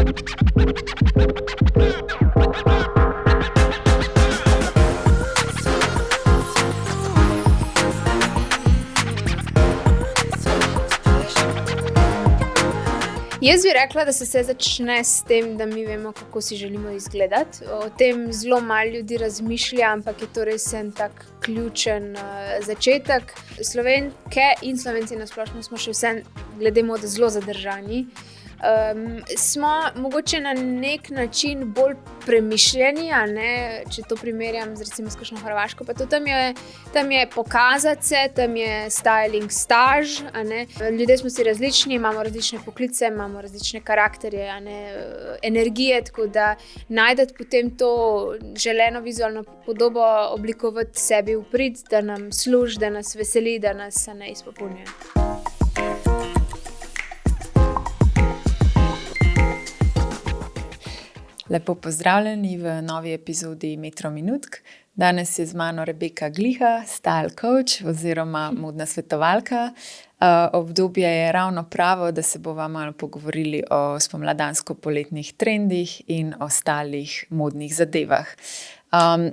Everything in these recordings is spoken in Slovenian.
Jaz bi rekla, da se vse začne s tem, da mi vemo, kako si želimo izgledati. O tem zelo malo ljudi razmišlja, ampak je to res en tak ključen začetek. Slovenke in Slovenci na splošno smo še vse glede mode zelo zadržani. Smo mogoče na nek način bolj premišljeni, a ne, če to primerjam z recimo s kakšno Hrvaško, pa to tam je pokazati se, tam je styling staž, a ne. Ljudje smo si različni, imamo različne poklice, imamo različne karakterje, a ne, energije, tako da najdeti potem to želeno vizualno podobo, oblikovati sebi v prid, da nam služi, da nas veseli, da nas ne izpopolnjuje. Lepo pozdravljeni v novi epizodi Metro minutk. Danes je z mano Rebeka Gliha, style coach oziroma modna svetovalka. Obdobje je ravno pravo, da se bova malo pogovorili o spomladansko-poletnih trendih in ostalih modnih zadevah.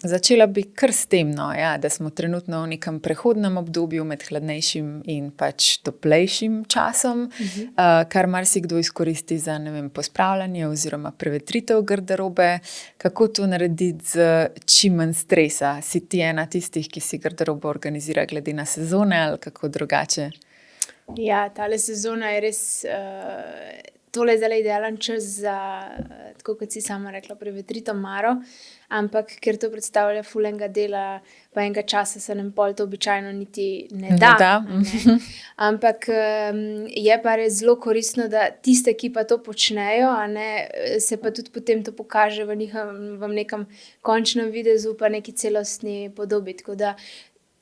Začela bi kar s tem, da smo trenutno v nekem prehodnem obdobju med hladnejšim in pač toplejšim časom, kar marsikdo izkoristi za, pospravljanje oziroma prevetritev garderobe. Kako to narediti z čim manj stresa? Si ti ena tistih, ki si garderobo organizira glede na sezone ali kako drugače? Ja, tale sezona je res... Tole je zdaj idealen čas za, tako kot si sama rekla, prevetrito maro, ampak ker to predstavlja ful enega dela, pa enega časa se nam pol to običajno niti ne da. Ampak je pa res zelo koristno, da tiste, ki pa to počnejo, a ne, se pa tudi potem to pokaže v nekem končnem videzu, pa neki celostni podobi, tako da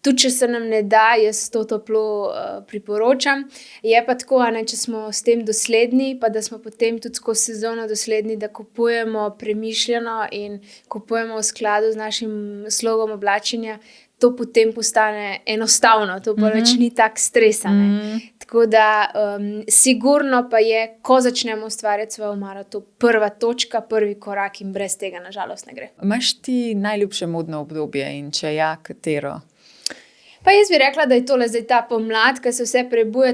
tudi, če se nam ne da, jaz to toplo priporočam. Je pa tako, če smo s tem dosledni, pa da smo potem tudi skozi sezono dosledni, da kupujemo premišljeno in kupujemo v skladu z našim slogom oblačenja, to potem postane enostavno, to pa več ni tak stres. Tako da sigurno pa je, ko začnemo ustvarjati svojo omaro, to prva točka, prvi korak in brez tega nažalost ne gre. Imaš ti najljubše modno obdobje in če ja, katero? Pa jaz bi rekla, da je tole zdaj ta pomlad, ko se vse prebuja,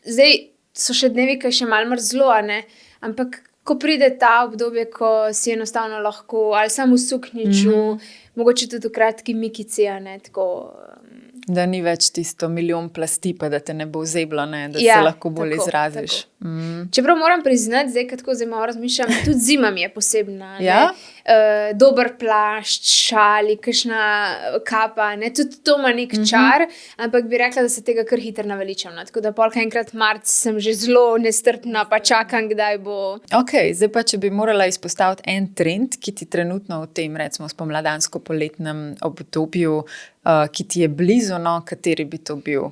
zdaj so še dnevi, ko je še malo mrzlo, ampak ko pride ta obdobje, ko si enostavno lahko ali samo v suknjiču, mogoče tudi v kratki mikici, tako... Da ni več tisto milijon plasti, pa da te ne bo zeblo, da se lahko bolj izraziš. Čeprav moram priznati, zdaj, ko tako zdaj malo razmišljam, tudi zima mi je posebna. Ja? Dober plašč, šali, kakšna kapa, tudi to ima nek čar, ampak bi rekla, da se tega kar hitro naveličam. Tako da polka enkrat marc sem že zelo nestrpna, pa čakam, kdaj bo. Ok, zdaj pa, če bi morala izpostaviti en trend, ki ti trenutno v tem, recimo, spomladansko-poletnem obdobju, ki ti je blizu, kateri bi to bil?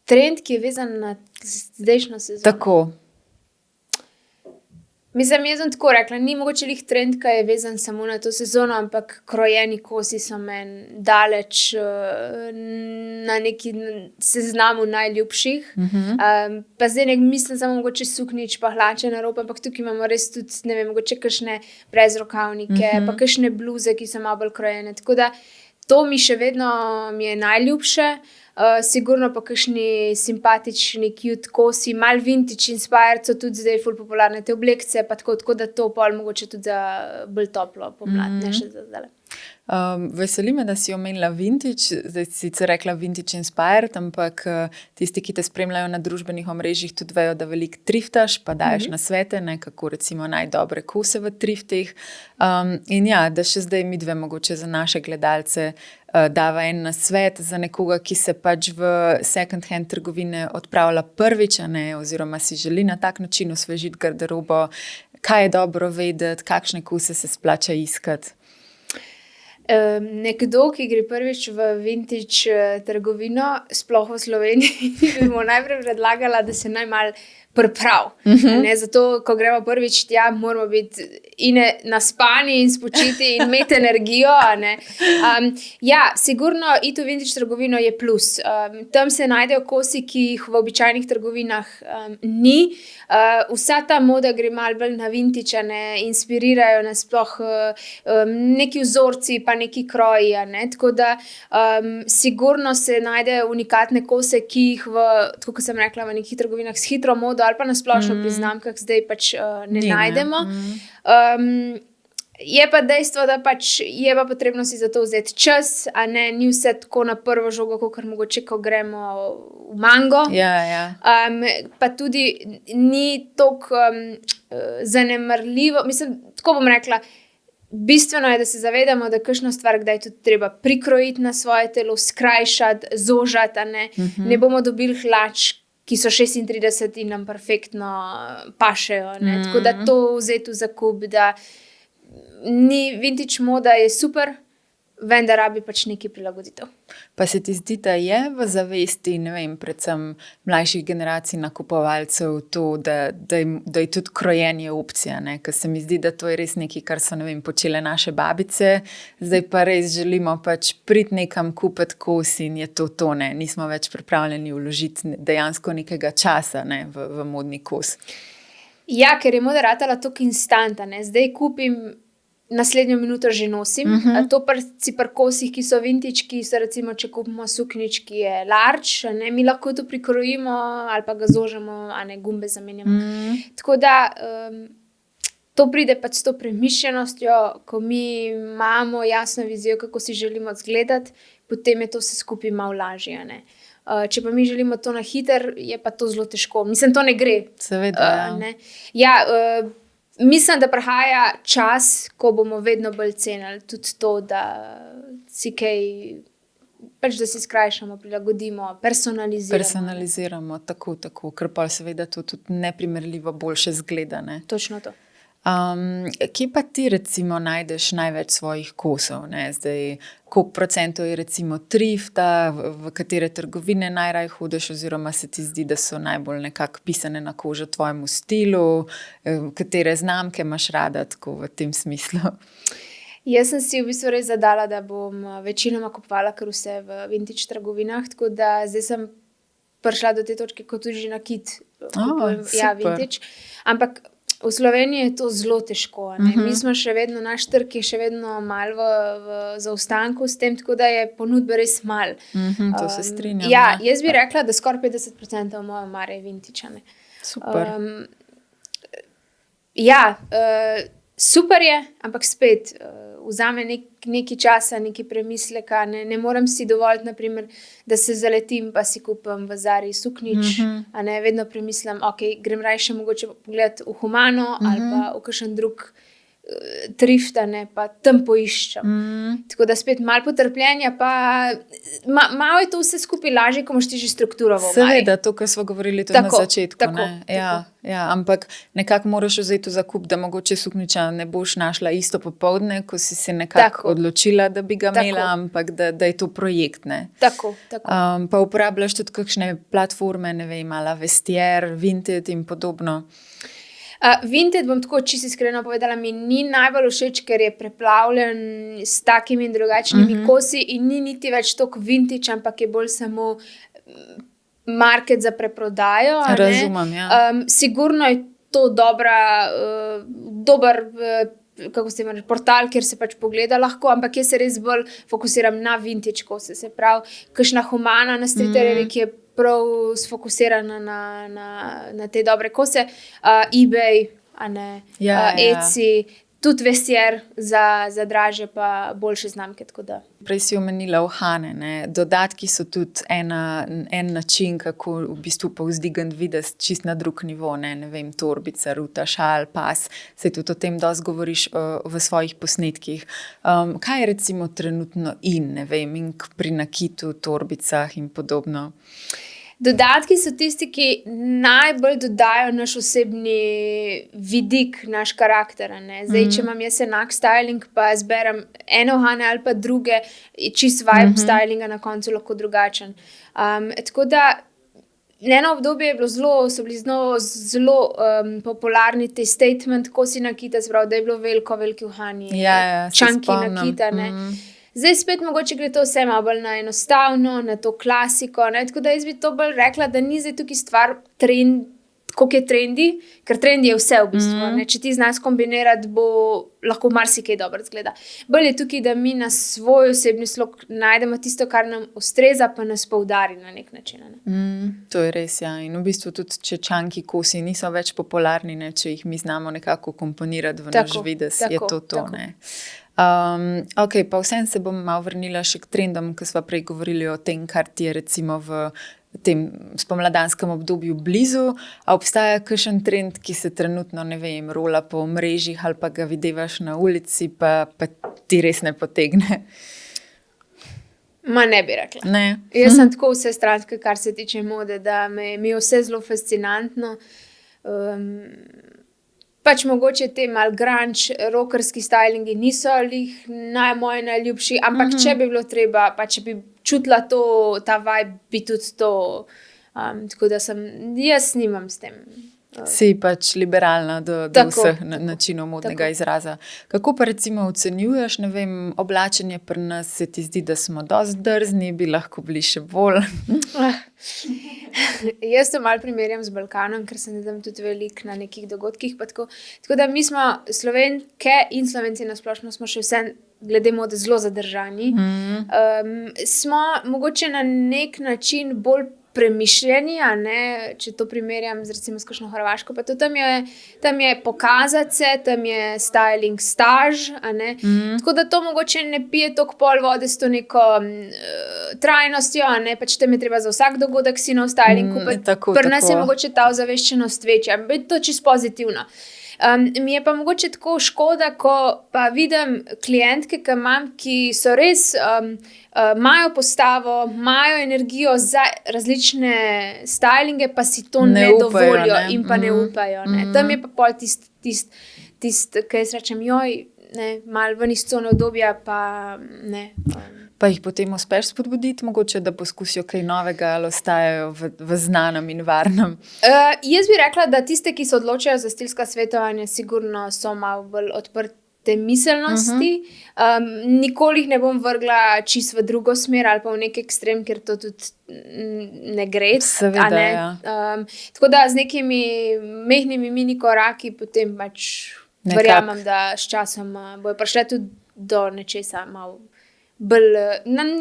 Trend, ki je vezan na zdajšnjo sezono. Tako. Mislim, jaz sem tako rekla, ni mogoče lih trend, ki je vezan samo na to sezono, ampak krojeni kosi so meni daleč na neki seznamu najljubših. Pa zdaj mislim samo mogoče suknjič, pa hlačena roba, ampak tukaj imamo res tudi, mogoče kakšne brezrokavnike, pa kakšne bluze, ki so malo bolj krojene. Tako da to mi še vedno mi je najljubše. Sigurno pa kakšni simpatični cute kosi, malo vintage inspired so tudi zdaj ful popularne te oblekce, pa tako da to pol mogoče tudi za bolj toplo pomlad, ne še za zdaj. Veseli me, da si omenila vintage, zdaj si sicer rekla vintage inspired, ampak tisti, ki te spremljajo na družbenih omrežjih, tudi vejo, da veliko triftaš, pa daješ nasvete, kako recimo najdobre kose v triftih. In ja, da še zdaj midve mogoče za naše gledalce dava en nasvet za nekoga, ki se pač v second hand trgovine odpravlja prvič, oziroma si želi na tak način osvežiti garderobo, kaj je dobro vedeti, kakšne kose se splača iskati. Nekdo, ki gre prvič v vintage trgovino, sploh v Sloveniji, bi mu najprej predlagala, da se naj malo priprav. Zato, ko gremo prvič tja, moramo biti naspani in spočiti in imeti energijo. Sigurno iti v vintage trgovino je plus. Tam se najdejo kosi, ki jih v običajnih trgovinah ni. Vsa ta moda gre malo bolj na vintage, inspirirajo nas sploh neki vzorci, pa neki kroji. Tako da sigurno se najdejo unikatne kose, ki jih tako kot sem rekla, v nekih trgovinah s hitro modo ali pa na splošno pri znamkah zdaj pač ne najdemo. Je pa dejstvo, da pač je pa potrebno si za to vzeti čas, ni vse tako na prvo žogo, kot mogoče, ko gremo v Mango. Pa tudi ni toliko zanemarljivo, mislim, tako bom rekla, bistveno je, da se zavedamo, da kakšno stvar kdaj tudi treba prikrojiti na svoje telo, skrajšati, zožati, ne bomo dobili hlač, ki so 36 in nam perfektno pašejo. Tako da to vzeti v zakup, da ni vintage moda, je super, vendar rabi pač nekaj prilagoditev. Pa se ti zdi, da je v zavesti, ne vem, predvsem mlajših generacij nakupovalcev to, da je tudi krojenje opcija, ker se mi zdi, da to je res nekaj, kar so, ne vem, počele naše babice, zdaj pa res želimo pač priti nekam kupiti kos in je to, nismo več pripravljeni vložiti dejansko nekega časa, v modni kos. Ja, ker je moda ratala toliko instanta, zdaj kupim, naslednjo minuto že nosim. To si pri kosih, ki so vintage, ki so recimo, če kupimo suknjič, ki je large, mi lahko to prikrojimo ali pa ga zožemo, gumbe zamenjamo. Tako da to pride pač s to premišljenostjo, ko mi imamo jasno vizijo, kako si želimo izgledati, potem je to vse skupaj malo lažje. Če pa mi želimo to na hiter, je pa to zelo težko. Mislim, to ne gre. Seveda, mislim, da prihaja čas, ko bomo vedno bolj cenili tudi to, da si kaj, pač da si skrajšamo, prilagodimo, personaliziramo. Tako, ker pa seveda to tudi neprimerljivo boljše zgleda. Točno to. Kje pa ti recimo najdeš največ svojih kosov? Zdaj, koliko procentov je recimo thrifta, v katere trgovine najraje hodiš, oziroma se ti zdi, da so najbolj nekako pisane na kožo tvojemu stilu, katere znamke imaš rada, tako v tem smislu? Jaz sem si v bistvu res zadala, da bom večinoma kupovala kar vse v vintage trgovinah, tako da zdaj sem prišla do te točke, ko tudi že nakit kupujem, vintage. Ampak v Sloveniji je to zelo težko. Mi smo še vedno, naš trg je še vedno malo v zaostanku s tem, tako da je ponudbe res malo. To se strinjam. Jaz bi rekla, da skoraj 50% moje omare je vintage. Super. Super je, ampak spet vzame nekaj časa, nekaj premisleka. Ne morem si dovoliti, naprimer, da se zaletim, pa si kupim v Zari suknjič. Vedno premislim, grem rajše mogoče pogledati v Humano ali pa v kakšen drug thrift, pa tam poiščem. Tako da spet malo potrpljenja, pa malo je to vse skupaj lažje, ko imaš ti že strukturo v omari. Seveda, to, kar smo govorili tudi na začetku. Tako. Ampak nekako moraš vzeti v zakup, da mogoče suknjiča ne boš našla isto popoldne, ko si se nekako odločila, da bi ga imela, ampak da je to projekt. Tako. Pa uporabljaš tudi kakšne platforme, ne vem, ala Vestiaire, Vinted in podobno. Vinted, bom tako čisto iskreno povedala, mi ni najbolj všeč, ker je preplavljen s takimi in drugačnimi kosi in ni niti več toliko vintage, ampak je bolj samo market za preprodajo. Razumem, sigurno je to dober kako se ima, portal, kjer se pač pogleda lahko, ampak jaz se res bolj fokusiram na vintage kose, se pravi, kakšna Humana na Streeterjevi, ki je prav sfokusirana na te dobre kose, eBay, Etsy, tudi Vestiaire za dražje pa boljše znamke, tako da. Prej si omenila uhane, dodatki so tudi en način, kako v bistvu povzdigniti videz čist na drug nivo, ne vem, torbica, ruta, šal, pas, se tudi o tem dosti govoriš v svojih posnetkih. Kaj je recimo trenutno ne vem, in pri nakitu, torbicah in podobno? Dodatki so tisti, ki najbolj dodajo naš osebni vidik, naš karakter. Zdaj, če imam jaz enak styling, pa zberem ene uhane ali pa druge, čist vibe stylinga na koncu lahko drugačen. Tako da eno obdobje je bilo so bili zelo popularni ti statement, ko si nakita, se pravi, da je bilo veliki uhani, se čanki spomnim. nakita, ne. Zdaj spet mogoče gre to vse malo bolj na enostavno, na to klasiko, ne, tako da jaz bi to bolj rekla, da ni zdaj tukaj stvar koliko je trendi, ker trendi je vse v bistvu, ne, če ti znaš kombinirati, bo lahko marsikaj dobro izgleda. Bolj je tukaj, da mi na svoj osebni slog najdemo tisto, kar nam ustreza, pa nas poudari na nek način, ne. To je res, ja. In v bistvu tudi, če čanki kosi niso več popularni, ne, če jih mi znamo nekako komponirati v naš videz, je to, tako. ne. Ok, pa vsem se bom malo vrnila še k trendom, ko sva prej govorili o tem, kar ti je recimo v tem spomladanskem obdobju blizu. A obstaja kakšen trend, ki se trenutno, ne vem, rola po omrežjih ali pa ga videvaš na ulici, pa ti res ne potegne? Ma ne bi rekla. Ne. Jaz sem tako vsestranska, kar se tiče mode, da mi je vse zelo fascinantno. Pač mogoče te malo grunge, rockerski stylingi niso glih moji najljubši, ampak če bi bilo treba, pa če bi čutila ta vibe, bi tudi to, tako da jaz nimam s tem. Si pač liberalna do Tako, vseh načinov modnega izraza. Kako pa recimo ocenjuješ, ne vem, oblačenje pri nas, se ti zdi, da smo dosti drzni, bi lahko bili še bolj? Jaz to malo primerjam z Balkanom, ker sem tam tudi veliko na nekih dogodkih, pa tako. Tako da mi smo Slovenke in Slovenci na splošno smo še vse glede mode zelo zadržani. Smo mogoče na nek način bolj premišljeni, a ne, če to primerjam recimo s kakšno Hrvaško, pa to tam je pokazati se, tam je styling staž, a ne. Tako da to mogoče ne pije toliko pol vode s to neko trajnostjo, a ne, pač tam je treba za vsak dogodek si nov styling kupiti. Pri nas je mogoče ta ozaveščenost večja, je to čisto pozitivno. Mi je pa mogoče tako škoda, ko pa vidim klientke, ki imam, ki so res, imajo postavo, imajo energijo za različne stylinge, pa si to ne dovolijo in pa ne upajo, ne. Tam je pa pol tisto, ki jaz rečem, ne, malo ven iz cone udobja, pa ne. Pa jih potem uspeš spodbuditi, mogoče, da poskusijo kaj novega ali ostajajo v znanem in varnem? Jaz bi rekla, da tiste, ki se odločajo za stilska svetovanja, sigurno so malo bolj odprte miselnosti. Nikoli jih ne bom vrgla čisto v drugo smer ali pa v nek ekstrem, ker to tudi ne gre. Seveda, ne. ja. Tako da z nekimi majhnimi mini koraki potem pač verjamem, da s časom bojo prišle tudi do nečesa malo bolj,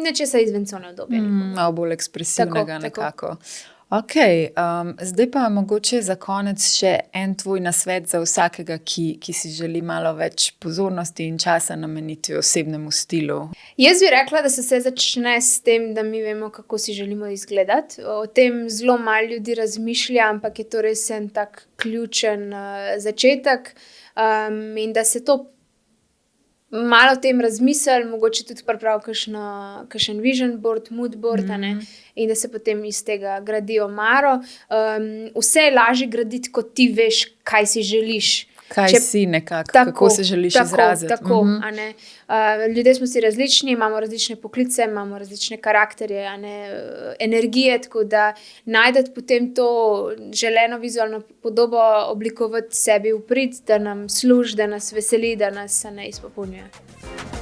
nečesa izven cone udobja. Malo bolj ekspresivnega nekako. Ok, zdaj pa mogoče za konec še en tvoj nasvet za vsakega, ki si želi malo več pozornosti in časa nameniti osebnemu stilu. Jaz bi rekla, da se vse začne s tem, da mi vemo, kako si želimo izgledati. O tem zelo malo ljudi razmišlja, ampak je to res en tak ključen začetek, in da se to malo o tem razmisli, mogoče tudi pripravi kakšen vision board, mood board, a ne, in da se potem iz tega gradi omaro. Vse je lažje graditi, ko ti veš, kaj si želiš. Kaj si nekako, kako se želiš izraziti. Tako, a ne. Ljudje smo si različni, imamo različne poklice, imamo različne karakterje, a ne, energije, tako da najdeti potem to želeno vizualno podobo, oblikovati sebi v prid, da nam služi, da nas veseli, da nas, a ne, izpopolnjuje.